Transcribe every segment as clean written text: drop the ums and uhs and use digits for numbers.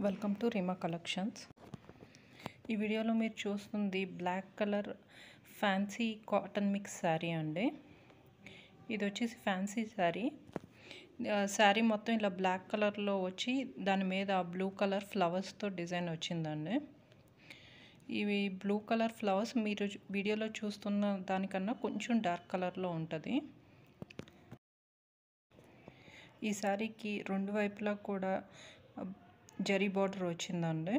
Welcome to Reema collections. ఈ వీడియోలో మీరు చూస్తుంది black colour fancy cotton mix sari అండి. ఇది వచ్చేసి ఫ్యాన్సీ శారీ. శారీ మొత్తం ఇలా బ్లాక్ కలర్లో వచ్చి దాని మీద బ్లూ కలర్ ఫ్లవర్స్తో డిజైన్ వచ్చిందండి. ఇవి బ్లూ కలర్ ఫ్లవర్స్ మీరు వీడియోలో చూస్తున్న దానికన్నా కొంచెం డార్క్ కలర్లో ఉంటుంది. ఈ శారీకి రెండు వైపులా కూడా జరీ బార్డర్ వచ్చిందండి.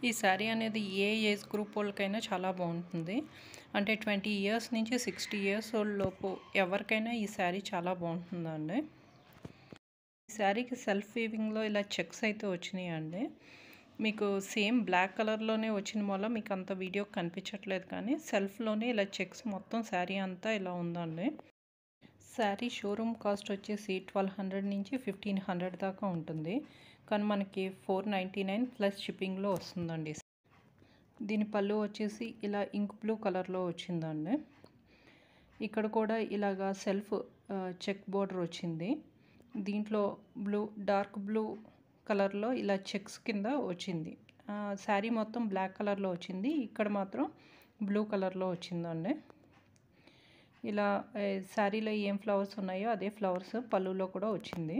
ఈ శారీ అనేది ఏ ఏజ్ గ్రూప్ వాళ్ళకైనా చాలా బాగుంటుంది. అంటే 20 ఇయర్స్ నుంచి 60 ఇయర్స్ లోపు ఎవరికైనా ఈ శారీ చాలా బాగుంటుందండి. ఈ శారీకి సెల్ఫ్ వీవింగ్లో ఇలా చెక్స్ అయితే వచ్చినాయండి. మీకు సేమ్ బ్లాక్ కలర్లోనే వచ్చిన వల్ల మీకు అంత వీడియో కనిపించట్లేదు, కానీ సెల్ఫ్లోనే ఇలా చెక్స్ మొత్తం శారీ అంతా ఇలా ఉందండి. శారీ షోరూమ్ కాస్ట్ వచ్చేసి 1200 నుంచి 1500 దాకా ఉంటుంది, కానీ మనకి 499 ప్లస్ షిప్పింగ్లో వస్తుందండి. దీని పళ్ళు వచ్చేసి ఇలా ఇంక్ బ్లూ కలర్లో వచ్చిందండి. ఇక్కడ కూడా ఇలాగా సెల్ఫ్ చెక్ బోర్డర్ వచ్చింది. దీంట్లో డార్క్ బ్లూ కలర్లో ఇలా చెక్స్ కింద వచ్చింది. శారీ మొత్తం బ్లాక్ కలర్లో వచ్చింది, ఇక్కడ మాత్రం బ్లూ కలర్లో వచ్చిందండి. ఇలా శారీలో ఏం ఫ్లవర్స్ ఉన్నాయో అదే ఫ్లవర్స్ పళ్ళులో కూడా వచ్చింది.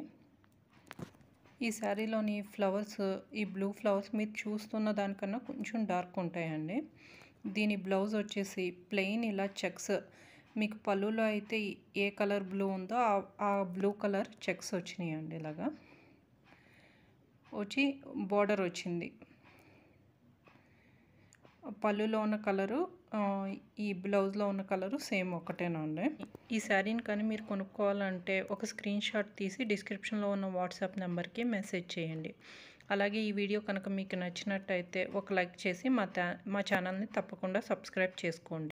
ఈ శారీలోని ఫ్లవర్స్, ఈ బ్లూ ఫ్లవర్స్ మీరు చూస్తున్న దానికన్నా కొంచెం డార్క్ ఉంటాయండి. దీని బ్లౌజ్ వచ్చేసి ప్లెయిన్ ఇలా చెక్స్, మీకు పళ్ళులో అయితే ఏ కలర్ బ్లూ ఉందో ఆ బ్లూ కలర్ చెక్స్ వచ్చినాయండి. ఇలాగా వచ్చి బార్డర్ వచ్చింది. పళ్ళులో ఉన్న కలరు ఈ బ్లౌజ్లో ఉన్న కలరు సేమ్ ఒకటేనండి. ఈ శారీని కానీ మీరు కొనుక్కోవాలంటే ఒక స్క్రీన్ షాట్ తీసి డిస్క్రిప్షన్లో ఉన్న వాట్సాప్ నెంబర్కి మెసేజ్ చేయండి. అలాగే ఈ వీడియో కనుక మీకు నచ్చినట్టయితే ఒక లైక్ చేసి మా ఛానల్ని తప్పకుండా సబ్స్క్రైబ్ చేసుకోండి.